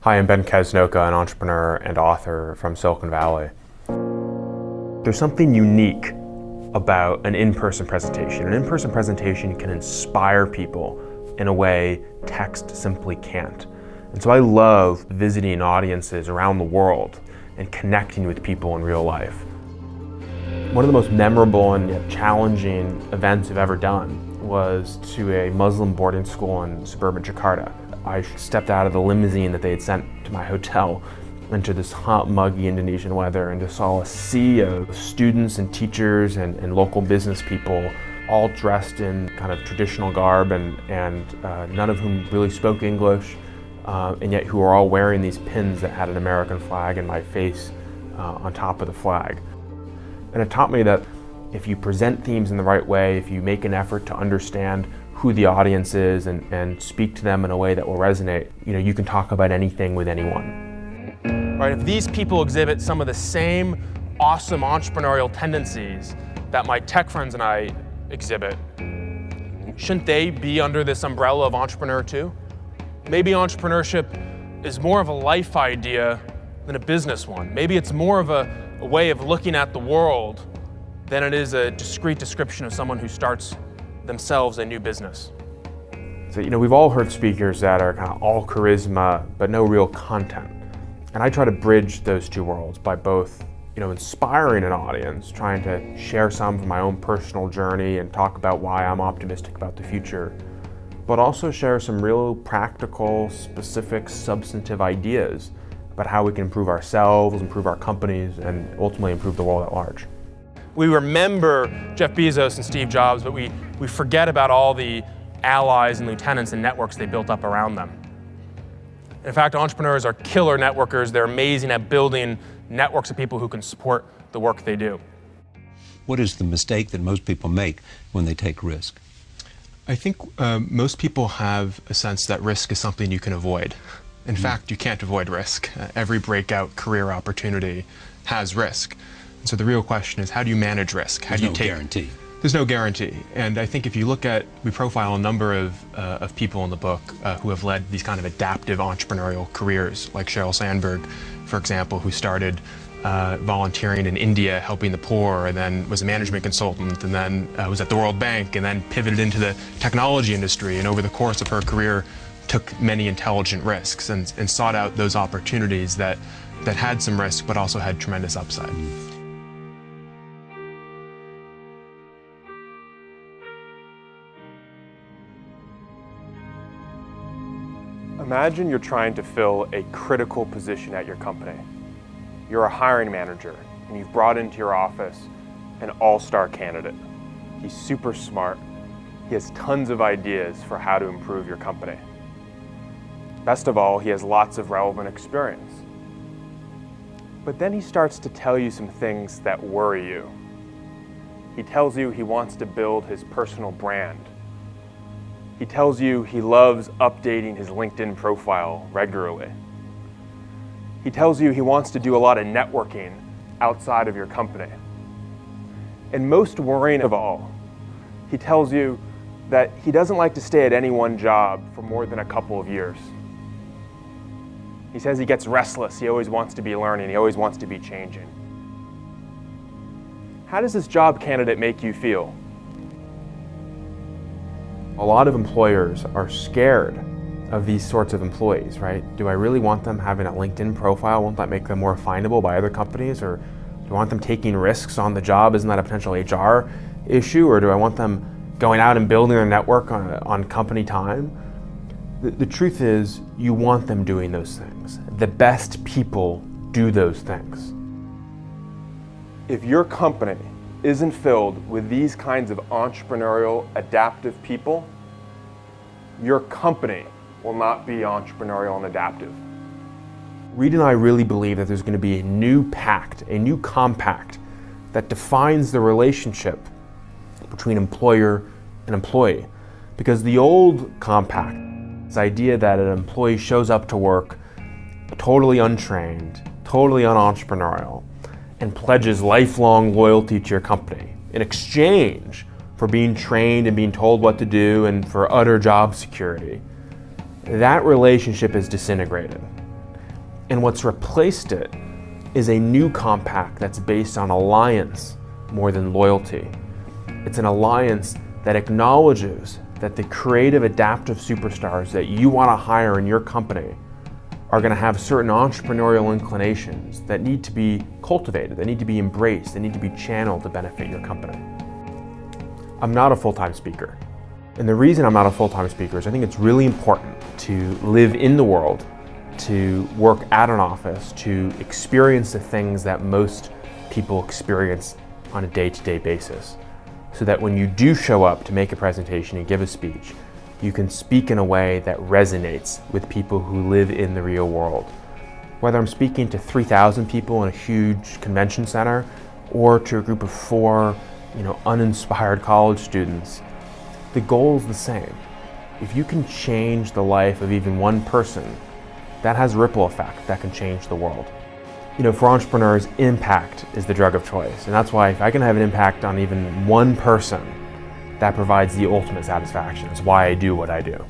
Hi, I'm Ben Casnocha, an entrepreneur and author from Silicon Valley. There's something unique about an in-person presentation. An in-person presentation can inspire people in a way text simply can't. And so I love visiting audiences around the world and connecting with people in real life. One of the most memorable and yet challenging events I've ever done was to a Muslim boarding school in suburban Jakarta. I stepped out of the limousine that they had sent to my hotel into this hot, muggy Indonesian weather and just saw a sea of students and teachers and local business people all dressed in kind of traditional garb and none of whom really spoke English, and yet who were all wearing these pins that had an American flag and my face on top of the flag. And it taught me that if you present themes in the right way, if you make an effort to understand who the audience is and speak to them in a way that will resonate, you can talk about anything with anyone. Right, if these people exhibit some of the same awesome entrepreneurial tendencies that my tech friends and I exhibit, shouldn't they be under this umbrella of entrepreneur too? Maybe entrepreneurship is more of a life idea than a business one. Maybe it's more of a way of looking at the world than it is a discrete description of someone who starts themselves a new business. So, we've all heard speakers that are kind of all charisma, but no real content. And I try to bridge those two worlds by both, inspiring an audience, trying to share some from my own personal journey and talk about why I'm optimistic about the future, but also share some real practical, specific, substantive ideas about how we can improve ourselves, improve our companies, and ultimately improve the world at large. We remember Jeff Bezos and Steve Jobs, but we forget about all the allies and lieutenants and networks they built up around them. In fact, entrepreneurs are killer networkers. They're amazing at building networks of people who can support the work they do. What is the mistake that most people make when they take risk? I think most people have a sense that risk is something you can avoid. In fact, you can't avoid risk. Every breakout career opportunity has risk. So the real question is, how do you manage risk? How do you take? Guarantee. There's no guarantee. And I think if you look at, we profile a number of people in the book who have led these kind of adaptive entrepreneurial careers, like Sheryl Sandberg, for example, who started volunteering in India, helping the poor, and then was a management consultant, and then was at the World Bank, and then pivoted into the technology industry, and over the course of her career took many intelligent risks and sought out those opportunities that had some risk but also had tremendous upside. Imagine you're trying to fill a critical position at your company. You're a hiring manager, and you've brought into your office an all-star candidate. He's super smart. He has tons of ideas for how to improve your company. Best of all, he has lots of relevant experience. But then he starts to tell you some things that worry you. He tells you he wants to build his personal brand. He tells you he loves updating his LinkedIn profile regularly. He tells you he wants to do a lot of networking outside of your company. And most worrying of all, he tells you that he doesn't like to stay at any one job for more than a couple of years. He says he gets restless, he always wants to be learning, he always wants to be changing. How does this job candidate make you feel? A lot of employers are scared of these sorts of employees, right? Do I really want them having a LinkedIn profile? Won't that make them more findable by other companies? Or do I want them taking risks on the job? Isn't that a potential HR issue? Or do I want them going out and building their network on company time? The truth is, you want them doing those things. The best people do those things. If your company isn't filled with these kinds of entrepreneurial, adaptive people, your company will not be entrepreneurial and adaptive. Reed and I really believe that there's going to be a new pact, a new compact that defines the relationship between employer and employee. Because the old compact, this idea that an employee shows up to work totally untrained, totally unentrepreneurial, and pledges lifelong loyalty to your company in exchange for being trained and being told what to do and for utter job security. That relationship is disintegrated. And what's replaced it is a new compact that's based on alliance more than loyalty. It's an alliance that acknowledges that the creative, adaptive superstars that you want to hire in your company are going to have certain entrepreneurial inclinations that need to be cultivated, that need to be embraced, that need to be channeled to benefit your company. I'm not a full-time speaker. And the reason I'm not a full-time speaker is I think it's really important to live in the world, to work at an office, to experience the things that most people experience on a day-to-day basis, so that when you do show up to make a presentation and give a speech, you can speak in a way that resonates with people who live in the real world. Whether I'm speaking to 3,000 people in a huge convention center or to a group of 4, uninspired college students, the goal is the same. If you can change the life of even one person, that has a ripple effect that can change the world. For entrepreneurs, impact is the drug of choice. And that's why if I can have an impact on even one person, that provides the ultimate satisfaction. It's why I do what I do.